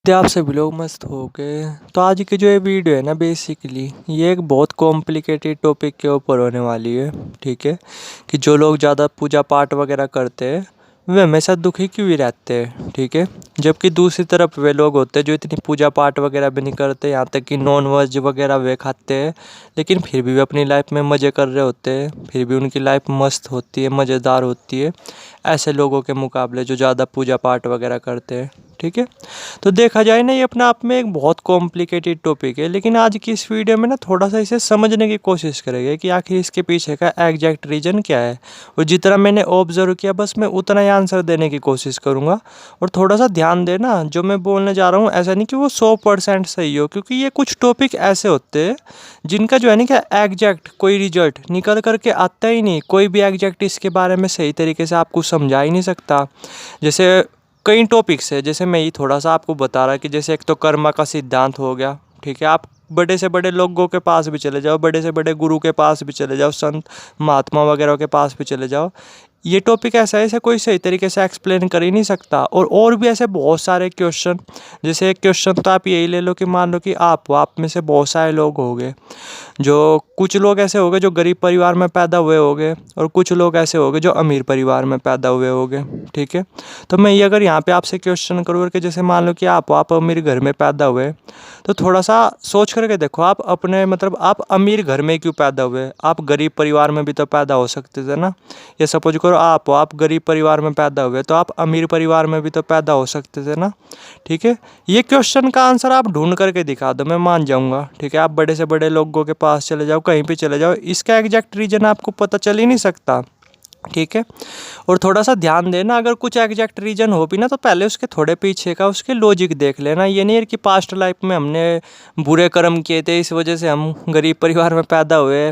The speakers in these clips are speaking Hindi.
आप सभी लोग मस्त हो गए। तो आज की जो ये वीडियो है ना, बेसिकली ये एक बहुत कॉम्प्लिकेटेड टॉपिक के ऊपर होने वाली है। ठीक है, कि जो लोग ज़्यादा पूजा पाठ वगैरह करते हैं वे हमेशा दुखी क्यों ही रहते हैं। ठीक है, जबकि दूसरी तरफ वे लोग होते हैं जो इतनी पूजा पाठ वगैरह भी नहीं करते, यहाँ तक कि नॉन वेज वगैरह वे खाते हैं, लेकिन फिर भी वे अपनी लाइफ में मज़े कर रहे होते हैं, फिर भी उनकी लाइफ मस्त होती है, मज़ेदार होती है ऐसे लोगों के मुकाबले जो ज़्यादा पूजा पाठ वगैरह करते हैं। ठीक है, तो देखा जाए ना, ये अपने आप में एक बहुत कॉम्प्लिकेटेड टॉपिक है, लेकिन आज की इस वीडियो में ना थोड़ा सा इसे समझने की कोशिश करेंगे कि आखिर इसके पीछे का एग्जैक्ट रीज़न क्या है। और जितना मैंने ऑब्जर्व किया बस मैं उतना ही आंसर देने की कोशिश करूँगा। और थोड़ा सा ध्यान देना, जो मैं बोलने जा रहा हूँ ऐसा नहीं कि वो 100% सही हो, क्योंकि ये कुछ टॉपिक ऐसे होते हैं जिनका जो है ना क्या एग्जैक्ट कोई रिजल्ट निकल करके आता ही नहीं। कोई भी एग्जैक्ट इसके बारे में सही तरीके से आपको समझा ही नहीं सकता। जैसे कई टॉपिक्स है, जैसे मैं ये थोड़ा सा आपको बता रहा कि जैसे एक तो कर्म का सिद्धांत हो गया। ठीक है, आप बड़े से बड़े लोगों के पास भी चले जाओ, बड़े से बड़े गुरु के पास भी चले जाओ, संत महात्मा वगैरह के पास भी चले जाओ, ये टॉपिक ऐसा है, इसे कोई सही तरीके से एक्सप्लेन कर ही नहीं सकता। और भी ऐसे बहुत सारे क्वेश्चन, जैसे एक क्वेश्चन तो आप यही ले लो कि मान लो कि आप में से बहुत सारे लोग हो गए, जो कुछ लोग ऐसे हो गए जो गरीब परिवार में पैदा हुए होंगे, और कुछ लोग ऐसे हो गए जो अमीर परिवार में पैदा हुए होंगे। ठीक है, तो मैं ये अगर यहाँ पे आपसे क्वेश्चन करूँ कि जैसे मान लो कि आप अमीर घर में पैदा हुए, तो थोड़ा सा सोच करके देखो, आप अपने मतलब आप अमीर घर में क्यों पैदा हुए, आप गरीब परिवार में भी तो पैदा हो सकते थे ना। ये सपोज करो आप गरीब परिवार में पैदा हुए, तो आप अमीर परिवार में भी तो पैदा हो सकते थे ना। ठीक है, ये क्वेश्चन का आंसर आप ढूंढ करके दिखा दो, मैं मान जाऊंगा। ठीक है, आप बड़े से बड़े लोगों के पास चले जाओ, कहीं पे चले जाओ, इसका एग्जैक्ट रीजन आपको पता चल ही नहीं सकता। ठीक है, और थोड़ा सा ध्यान देना, अगर कुछ एग्जैक्ट रीजन हो भी ना तो पहले उसके थोड़े पीछे का उसके लॉजिक देख लेना। ये नहीं है कि पास्ट लाइफ में हमने बुरे कर्म किए थे इस वजह से हम गरीब परिवार में पैदा हुए,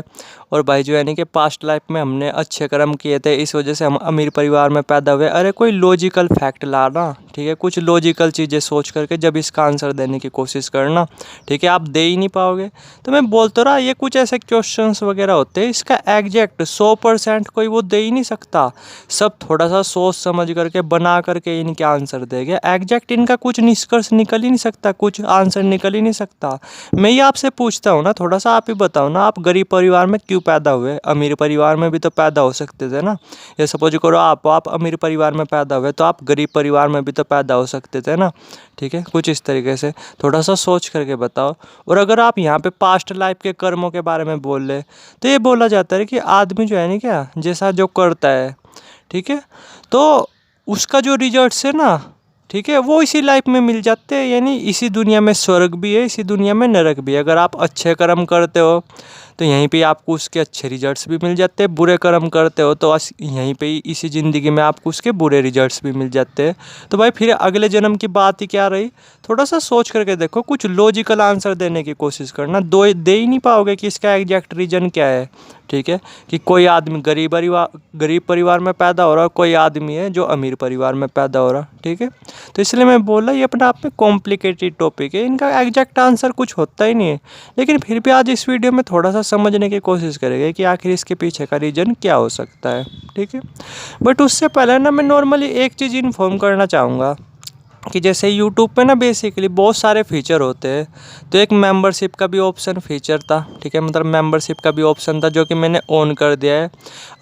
और भाई जो है नहीं कि पास्ट लाइफ में हमने अच्छे कर्म किए थे इस वजह से हम अमीर परिवार में पैदा हुए। अरे कोई लॉजिकल फैक्ट लाना। ठीक है, कुछ लॉजिकल चीज़ें सोच करके जब इसका आंसर देने की कोशिश करना। ठीक है, आप दे ही नहीं पाओगे। तो मैं बोलता रहा, ये कुछ ऐसे क्वेश्चंस वगैरह होते हैं, इसका एग्जैक्ट 100% कोई वो दे ही नहीं सकता। सब थोड़ा सा सोच समझ करके बना करके इनके आंसर देंगे। एग्जैक्ट इनका कुछ निष्कर्ष निकल ही नहीं सकता, कुछ आंसर निकल ही नहीं सकता। मैं ये आपसे पूछता हूँ ना, थोड़ा सा आप ही बताओ ना, आप गरीब परिवार में क्यों पैदा हुए? अमीर परिवार में भी तो पैदा हो सकते थे ना। ये सपोज करो आप अमीर परिवार में पैदा हुए, तो आप गरीब परिवार में भी तो पैदा हो सकते थे ना। ठीक है, कुछ इस तरीके से थोड़ा सा सोच करके बताओ। और अगर आप यहाँ पे पास्ट लाइफ के कर्मों के बारे में बोल ले, तो ये बोला जाता है कि आदमी जो है नहीं क्या, जैसा जो करता है, ठीक है, तो उसका जो रिजल्ट्स है ना, ठीक है, वो इसी लाइफ में मिल जाते हैं। यानी इसी दुनिया में स्वर्ग भी है, इसी दुनिया में नरक भी है। अगर आप अच्छे कर्म करते हो तो यहीं पे आपको उसके अच्छे रिजल्ट्स भी मिल जाते हैं, बुरे कर्म करते हो तो यहीं पे ही इसी ज़िंदगी में आपको उसके बुरे रिजल्ट्स भी मिल जाते हैं। तो भाई फिर अगले जन्म की बात ही क्या रही? थोड़ा सा सोच करके देखो, कुछ लॉजिकल आंसर देने की कोशिश करना। दे ही नहीं पाओगे कि इसका एग्जैक्ट रीजन क्या है। ठीक है, कि कोई आदमी गरीब परिवार में पैदा हो रहा है, कोई आदमी है जो अमीर परिवार में पैदा हो रहा। ठीक है, तो इसलिए मैं बोल रहा, ये अपने आप में कॉम्प्लिकेटेड टॉपिक है, इनका एग्जैक्ट आंसर कुछ होता ही नहीं है। लेकिन फिर भी आज इस वीडियो में थोड़ा सा समझने की कोशिश करेंगे कि आखिर इसके पीछे का रीज़न क्या हो सकता है। ठीक है, बट उससे पहले ना मैं नॉर्मली एक चीज़ इन्फॉर्म करना चाहूँगा कि जैसे यूट्यूब पे ना बेसिकली बहुत सारे फीचर होते हैं, तो एक मेंबरशिप का भी ऑप्शन फीचर था। ठीक है, मतलब मेंबरशिप का भी ऑप्शन था जो कि मैंने ऑन कर दिया है।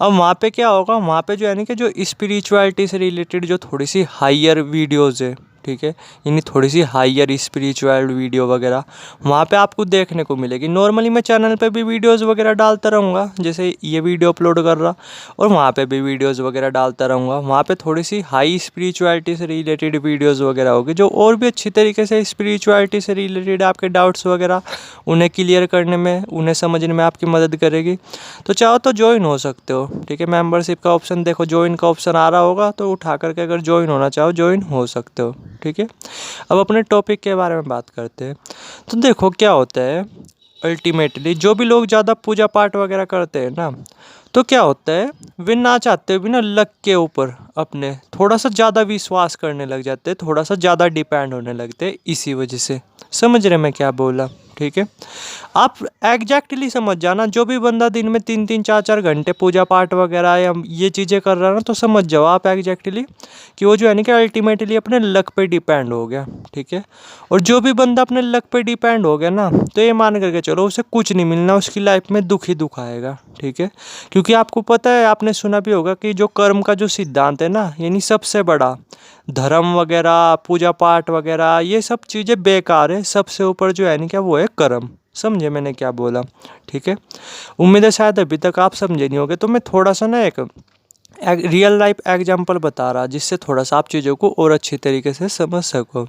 अब वहाँ पे क्या होगा, वहाँ पे जो है ना कि जो स्पिरिचुअलिटी से रिलेटेड जो थोड़ी सी हायर वीडियोज़ है, ठीक है, यानी थोड़ी सी हायर स्पिरिचुअल वीडियो वगैरह वहाँ पे आपको देखने को मिलेगी। नॉर्मली मैं चैनल पे भी वीडियोस वगैरह डालता रहूँगा, जैसे ये वीडियो अपलोड कर रहा, और वहाँ पे भी वीडियोस वगैरह डालता रहूँगा। वहाँ पे थोड़ी सी हाई स्पिरिचुअलिटी से रिलेटेड वीडियोस वगैरह होगी, जो और भी अच्छी तरीके से स्पिरिचुअलिटी से रिलेटेड आपके डाउट्स वगैरह उन्हें क्लियर करने में, उन्हें समझने में आपकी मदद करेगी। तो चाहो तो ज्वाइन हो सकते हो। ठीक है, मेंबरशिप का ऑप्शन देखो, ज्वाइन का ऑप्शन आ रहा होगा, तो उठा करके अगर ज्वाइन होना चाहो ज्वाइन हो सकते हो। ठीक है, अब अपने टॉपिक के बारे में बात करते हैं। तो देखो क्या होता है, अल्टीमेटली जो भी लोग ज़्यादा पूजा पाठ वगैरह करते हैं ना, तो क्या होता है, वे ना चाहते भी ना लक के ऊपर अपने थोड़ा सा ज़्यादा विश्वास करने लग जाते हैं, थोड़ा सा ज़्यादा डिपेंड होने लगते हैं। इसी वजह से समझ रहे मैं क्या बोला? ठीक है। आप एग्जैक्टली समझ जाना, जो भी बंदा दिन में 3-3 4-4 घंटे पूजा पाठ वगैरह या ये चीज़ें कर रहा है ना, तो समझ जाओ आप एग्जैक्टली कि वो जो है ना कि अल्टीमेटली अपने लक पे डिपेंड हो गया, ठीक है। और जो भी बंदा अपने लक पे डिपेंड हो गया ना, तो ये मान करके चलो उसे कुछ नहीं मिलना, उसकी लाइफ में दुख ही दुख आएगा, ठीक है। क्योंकि आपको पता है, आपने सुना भी होगा कि जो कर्म का जो सिद्धांत है ना, यानी सबसे बड़ा धर्म वगैरह पूजा पाठ वगैरह ये सब चीज़ें बेकार है, सबसे ऊपर जो है ना क्या वो है कर्म। समझे मैंने क्या बोला, ठीक है। उम्मीद है शायद अभी तक आप समझे नहीं होगे, तो मैं थोड़ा सा ना एक रियल लाइफ एग्जांपल बता रहा, जिससे थोड़ा सा आप चीज़ों को और अच्छी तरीके से समझ सको।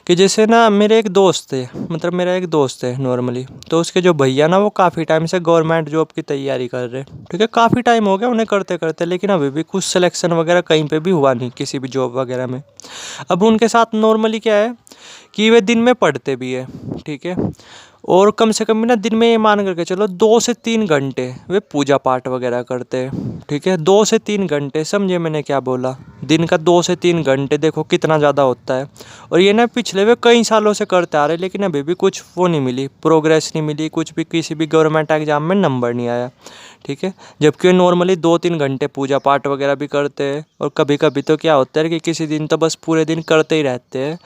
कि जैसे ना मेरे एक दोस्त है, मतलब मेरा एक दोस्त है नॉर्मली, तो उसके जो भैया ना वो काफ़ी टाइम से गवर्नमेंट जॉब की तैयारी कर रहे, ठीक है। काफ़ी टाइम हो गया उन्हें करते करते, लेकिन अभी भी कुछ सिलेक्शन वगैरह कहीं पे भी हुआ नहीं किसी भी जॉब वगैरह में। अब उनके साथ नॉर्मली क्या है कि वे दिन में पढ़ते भी है, ठीक है। और कम से कम भी ना दिन में ये मान करके चलो 2 से 3 घंटे वे पूजा पाठ वगैरह करते हैं, ठीक है। 2 से 3 घंटे, समझे मैंने क्या बोला, दिन का 2 से 3 घंटे, देखो कितना ज़्यादा होता है। और ये ना पिछले वे कई सालों से करते आ रहे, लेकिन अभी भी कुछ वो नहीं मिली, प्रोग्रेस नहीं मिली, कुछ भी किसी भी गवर्नमेंट एग्जाम में नंबर नहीं आया, ठीक है। जबकि वे नॉर्मली 2-3 घंटे पूजा पाठ वगैरह भी करते हैं। और कभी कभी तो क्या होता है कि किसी दिन तो बस पूरे दिन करते ही रहते हैं,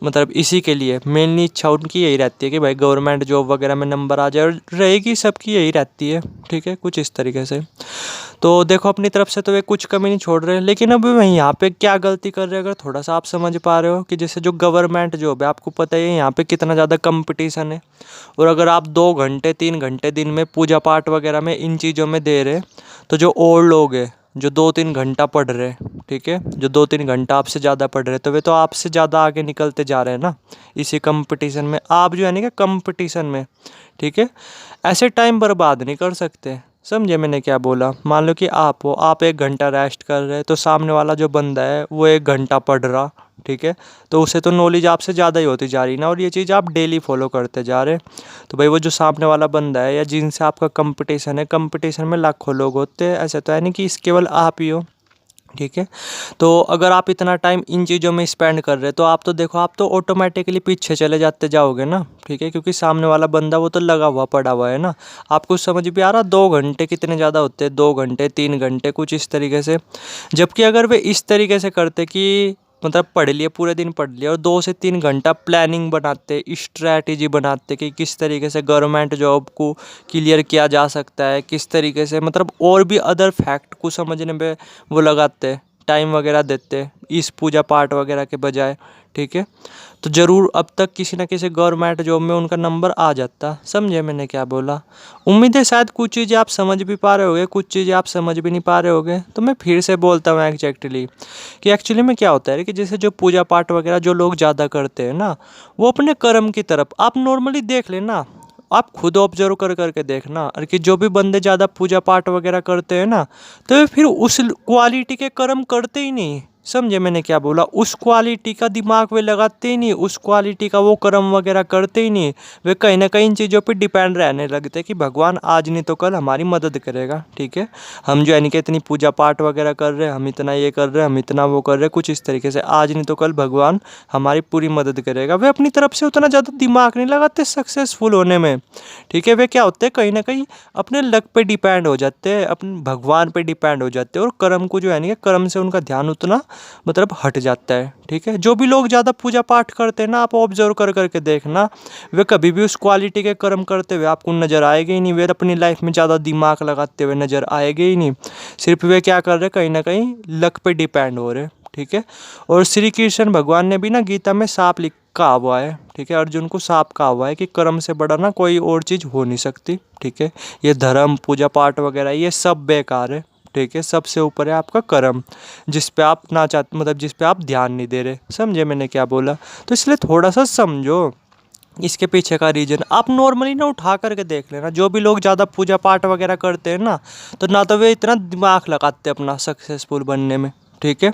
मतलब इसी के लिए मेनली इच्छा उनकी यही रहती है कि भाई गवर्नमेंट जॉब वगैरह में नंबर आ जाए, और रहेगी सबकी यही रहती है, ठीक है, कुछ इस तरीके से। तो देखो अपनी तरफ से तो वे कुछ कमी नहीं छोड़ रहे, लेकिन अब मैं यहाँ पे क्या गलती कर रहे हैं अगर थोड़ा सा आप समझ पा रहे हो, कि जैसे जो गवर्नमेंट जॉब है, आपको पता ही है यहाँ पे कितना ज़्यादा कंपटीशन है। और अगर आप 2 घंटे 3 घंटे दिन में पूजा पाठ वगैरह में इन चीज़ों में दे रहे, तो जो और लोग हैं जो 2-3 घंटा पढ़ रहे, ठीक है, जो 2-3 घंटा आपसे ज़्यादा पढ़ रहे, तो वे तो आपसे ज़्यादा आगे निकलते जा रहे हैं ना इसी कंपटीशन में। आप जो है ना कि कंपटीशन में, ठीक है, ऐसे टाइम बर्बाद नहीं कर सकते। समझे मैंने क्या बोला। मान लो कि आप हो, आप 1 घंटा रेस्ट कर रहे, तो सामने वाला जो बंदा है वो 1 घंटा पढ़ रहा, ठीक है। तो उसे तो नॉलेज आपसे ज़्यादा ही होती जा रही ना, और ये चीज़ आप डेली फॉलो करते जा रहे। तो भाई वो जो सामने वाला बंदा है या जिनसे आपका कंपटीशन है, कंपटीशन में लाखों लोग होते हैं, ऐसा तो है नहीं कि केवल आप ही हो, ठीक है। तो अगर आप इतना टाइम इन चीज़ों में स्पेंड कर रहे, तो आप तो देखो आप तो ऑटोमेटिकली पीछे चले जाते जाओगे ना, ठीक है। क्योंकि सामने वाला बंदा वो तो लगा हुआ पड़ा हुआ है ना। आपको समझ भी आ रहा 2 घंटे कितने ज़्यादा होते हैं, 2 घंटे 3 घंटे कुछ इस तरीके से। जबकि अगर वे इस तरीके से करते कि मतलब पढ़ लिए, पूरे दिन पढ़ लिया, और 2 से 3 घंटा प्लानिंग बनाते, स्ट्रैटेजी बनाते कि किस तरीके से गवर्नमेंट जॉब को क्लियर किया जा सकता है, किस तरीके से, मतलब और भी अदर फैक्ट को समझने में वो लगाते, टाइम वगैरह देते इस पूजा पाठ वगैरह के बजाय, ठीक है। तो ज़रूर अब तक किसी न किसी गवर्नमेंट जॉब में उनका नंबर आ जाता। समझे मैंने क्या बोला। उम्मीद है शायद कुछ चीज़ें आप समझ भी पा रहे होगे, कुछ चीज़ें आप समझ भी नहीं पा रहे होगे। तो मैं फिर से बोलता हूँ एग्जैक्टली कि एक्चुअली में क्या होता है कि जैसे जो पूजा पाठ वगैरह जो लोग ज़्यादा करते हैं ना, वो अपने कर्म की तरफ, आप नॉर्मली देख लेना, आप खुद ऑब्जर्व कर करके देखना, और कि जो भी बंदे ज़्यादा पूजा पाठ वगैरह करते हैं ना, तो वे फिर उस क्वालिटी के कर्म करते ही नहीं। समझे मैंने क्या बोला। उस क्वालिटी का दिमाग वे लगाते ही नहीं, उस क्वालिटी का वो कर्म वगैरह करते ही नहीं। वे कहीं ना कहीं इन चीज़ों पे डिपेंड रहने लगते कि भगवान आज नहीं तो कल हमारी मदद करेगा, ठीक है। हम जो है नहीं कि इतनी पूजा पाठ वगैरह कर रहे हैं, हम इतना ये कर रहे हैं, हम इतना वो कर रहे हैं, कुछ इस तरीके से, आज नहीं तो कल भगवान हमारी पूरी मदद करेगा। वे अपनी तरफ से उतना ज़्यादा दिमाग नहीं लगाते सक्सेसफुल होने में, ठीक है। वे क्या होते हैं कहीं ना कहीं अपने लक पे डिपेंड हो जाते हैं, अपने भगवान पे डिपेंड हो जाते हैं, और कर्म को जो है नहीं, कर्म से उनका ध्यान उतना मतलब हट जाता है, ठीक है। जो भी लोग ज़्यादा पूजा पाठ करते हैं ना, आप ऑब्जर्व कर करके देखना, वे कभी भी उस क्वालिटी के कर्म करते हुए आपको नज़र आएंगे ही नहीं। वे अपनी लाइफ में ज़्यादा दिमाग लगाते हुए नज़र आएंगे ही नहीं। सिर्फ वे क्या कर रहे हैं, कहीं ना कहीं लक पे डिपेंड हो रहे, ठीक है। और श्री कृष्ण भगवान ने भी ना गीता में साफ कहा हुआ है, ठीक है, अर्जुन को साफ कहा हुआ है कि कर्म से बड़ा ना कोई और चीज़ हो नहीं सकती, ठीक है। ये धर्म पूजा पाठ वगैरह ये सब बेकार है, ठीक है। सबसे ऊपर है आपका कर्म, जिस पे आप ना चाहते, मतलब जिस पे आप ध्यान नहीं दे रहे। समझे मैंने क्या बोला। तो इसलिए थोड़ा सा समझो इसके पीछे का रीजन। आप नॉर्मली ना उठा करके देख लेना, जो भी लोग ज़्यादा पूजा पाठ वगैरह करते हैं ना, तो ना तो वे इतना दिमाग लगाते अपना सक्सेसफुल बनने में, ठीक है।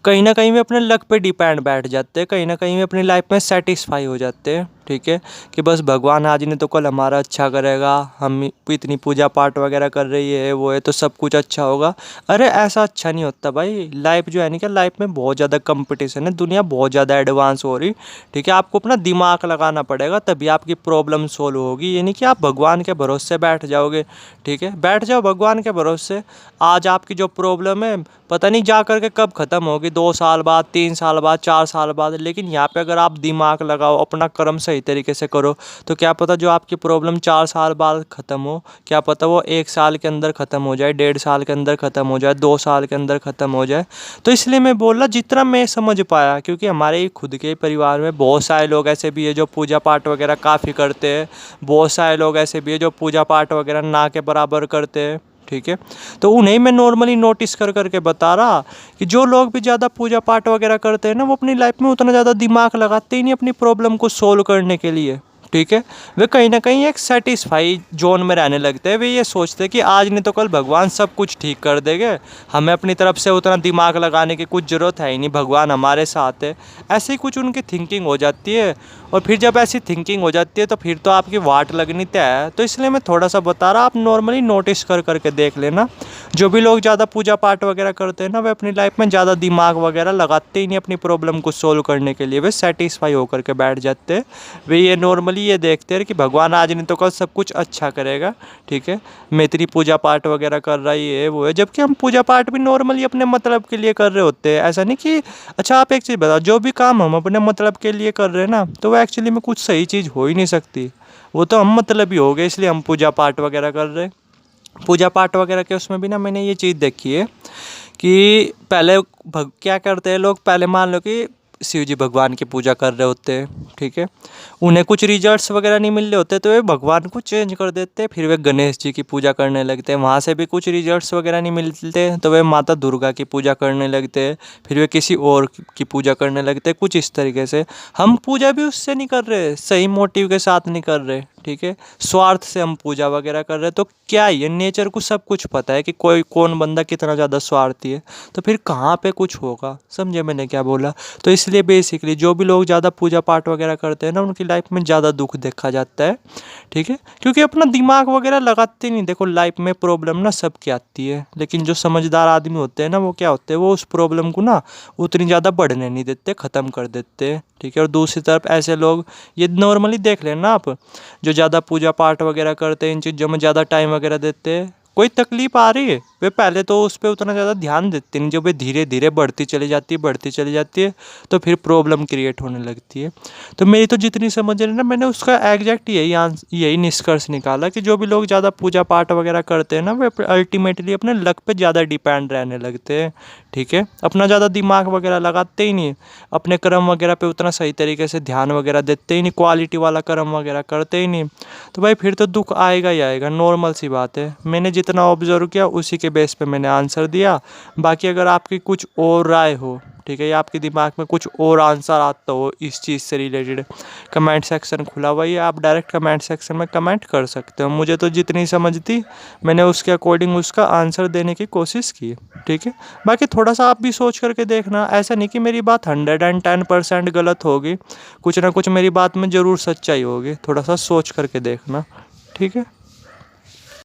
कहीं ना कहीं वे अपने लक पे डिपेंड बैठ जाते हैं, कहीं ना कहीं वे अपनी लाइफ में सेटिस्फाई हो जाते हैं, ठीक है, कि बस भगवान आज नहीं तो कल हमारा अच्छा करेगा, हम इतनी पूजा पाठ वगैरह कर रही है वो है तो सब कुछ अच्छा होगा। अरे ऐसा अच्छा नहीं होता भाई। लाइफ जो है नहीं क्या, लाइफ में बहुत ज़्यादा कंपटीशन है, दुनिया बहुत ज़्यादा एडवांस हो रही, ठीक है। आपको अपना दिमाग लगाना पड़ेगा तभी आपकी प्रॉब्लम सोल्व होगी। ये नहीं कि आप भगवान के भरोसे बैठ जाओगे, ठीक है। बैठ जाओ भगवान के भरोसे, आज आपकी जो प्रॉब्लम है पता नहीं जा करके कब ख़त्म होगी, 2 साल बाद, 3 साल बाद, 4 साल बाद। लेकिन यहाँ पे अगर आप दिमाग लगाओ, अपना कर्म सही तरीके से करो, तो क्या पता जो आपकी प्रॉब्लम 4 साल बाद ख़त्म हो, क्या पता वो 1 साल के अंदर ख़त्म हो जाए, 1.5 साल के अंदर ख़त्म हो जाए, 2 साल के अंदर ख़त्म हो जाए। तो इसलिए मैं बोल रहा जितना मैं समझ पाया, क्योंकि हमारे खुद के परिवार में बहुत सारे लोग ऐसे भी है जो पूजा पाठ वगैरह काफ़ी करते हैं, बहुत सारे लोग ऐसे भी है जो पूजा पाठ वगैरह ना के बराबर करते हैं, ठीक है। तो उन्हें मैं नॉर्मली नोटिस कर करके बता रहा कि जो लोग भी ज़्यादा पूजा पाठ वगैरह करते हैं ना, वो अपनी लाइफ में उतना ज़्यादा दिमाग लगाते ही नहीं अपनी प्रॉब्लम को सोल्व करने के लिए, ठीक है। वे कहीं ना कहीं एक सेटिस्फाई जोन में रहने लगते हैं। वे ये सोचते हैं कि आज नहीं तो कल भगवान सब कुछ ठीक कर देंगे, हमें अपनी तरफ से उतना दिमाग लगाने की कुछ ज़रूरत है ही नहीं, भगवान हमारे साथ है। ऐसे ही कुछ उनकी थिंकिंग हो जाती है। और फिर जब ऐसी थिंकिंग हो जाती है तो फिर तो आपकी वाट लगनी तय है। तो इसलिए मैं थोड़ा सा बता रहा, आप नॉर्मली नोटिस कर करके देख लेना। जो भी लोग ज़्यादा पूजा पाठ वगैरह करते हैं ना, वे अपनी लाइफ में ज़्यादा दिमाग वगैरह लगाते ही नहीं अपनी प्रॉब्लम को सोल्व करने के लिए, वे सेटिस्फाई होकर के बैठ जाते हैं। वे ये नॉर्मली ये देखते हैं कि भगवान आज नहीं तो कल सब कुछ अच्छा करेगा, ठीक है, मैं इतनी पूजा पाठ वगैरह कर रही है वो है। जबकि हम पूजा पाठ भी नॉर्मली अपने मतलब के लिए कर रहे होते हैं, ऐसा नहीं कि अच्छा आप एक चीज़ बताओ, जो भी काम हम अपने मतलब के लिए कर रहे हैं ना, तो वो एक्चुअली में कुछ सही चीज़ हो ही नहीं सकती। वो तो हम मतलब ही हो गए, इसलिए हम पूजा पाठ वगैरह कर रहे हैं। पूजा पाठ वगैरह के उसमें भी ना मैंने ये चीज़ देखी है कि पहले क्या करते हैं लोग, पहले मान लो कि शिव जी भगवान की पूजा कर रहे होते हैं, ठीक है, उन्हें कुछ रिजल्ट्स वगैरह नहीं मिल रहे होते तो वे भगवान को चेंज कर देते हैं, फिर वे गणेश जी की पूजा करने लगते हैं, वहाँ से भी कुछ रिजल्ट्स वगैरह नहीं मिलते तो वे माता दुर्गा की पूजा करने लगते हैं, फिर वे किसी और की पूजा करने लगते हैं, कुछ इस तरीके से। हम पूजा भी उससे नहीं कर रहे, सही मोटिव के साथ नहीं कर रहे, ठीक है, स्वार्थ से हम पूजा वगैरह कर रहे हैं। तो क्या ये नेचर को सब कुछ पता है कि कोई कौन बंदा कितना ज़्यादा स्वार्थी है, तो फिर कहाँ पे कुछ होगा, समझे मैंने क्या बोला। तो इसलिए बेसिकली जो भी लोग ज़्यादा पूजा पाठ वगैरह करते हैं ना, उनकी लाइफ में ज़्यादा दुख देखा जाता है, ठीक है, क्योंकि अपना दिमाग वगैरह लगाते नहीं। देखो लाइफ में प्रॉब्लम ना सबकी आती है, लेकिन जो समझदार आदमी होते हैं ना, वो क्या होते हैं, वो उस प्रॉब्लम को ना उतनी ज़्यादा बढ़ने नहीं देते, ख़त्म कर देते हैं, ठीक है। और दूसरी तरफ ऐसे लोग, ये नॉर्मली देख लेना आप, जो ज़्यादा पूजा पाठ वगैरह करते हैं, इन चीज़ों में ज़्यादा टाइम वगैरह देते हैं, कोई तकलीफ आ रही है वे पहले तो उस पर उतना ज़्यादा ध्यान देते नहीं, जब वे धीरे धीरे बढ़ती चली जाती है, बढ़ती चली जाती है, तो फिर प्रॉब्लम क्रिएट होने लगती है। तो मेरी तो जितनी समझ है ना, मैंने उसका एग्जैक्ट यही निष्कर्ष निकाला कि जो भी लोग ज़्यादा पूजा पाठ वगैरह करते हैं ना, वे अल्टीमेटली अपने लक पे ज़्यादा डिपेंड रहने लगते हैं, ठीक है, अपना ज़्यादा दिमाग वगैरह लगाते ही नहीं, अपने कर्म वगैरह पे उतना सही तरीके से ध्यान वगैरह देते ही नहीं, क्वालिटी वाला कर्म वगैरह करते ही नहीं। तो भाई फिर तो दुख आएगा ही आएगा, नॉर्मल सी बात है। मैंने जितना ऑब्जर्व किया उसी के बेस पे मैंने आंसर दिया। बाकी अगर आपकी कुछ और राय हो, ठीक है, या आपके दिमाग में कुछ और आंसर आता हो इस चीज़ से रिलेटेड, कमेंट सेक्शन खुला हुआ है, आप डायरेक्ट कमेंट सेक्शन में कमेंट कर सकते हो। मुझे तो जितनी समझ थी मैंने उसके अकॉर्डिंग उसका आंसर देने की कोशिश की, ठीक है। बाकी थोड़ा सा आप भी सोच करके देखना, ऐसा नहीं कि मेरी बात 110% गलत होगी, कुछ ना कुछ मेरी बात में ज़रूर सच्चाई होगी, थोड़ा सा सोच करके देखना, ठीक है।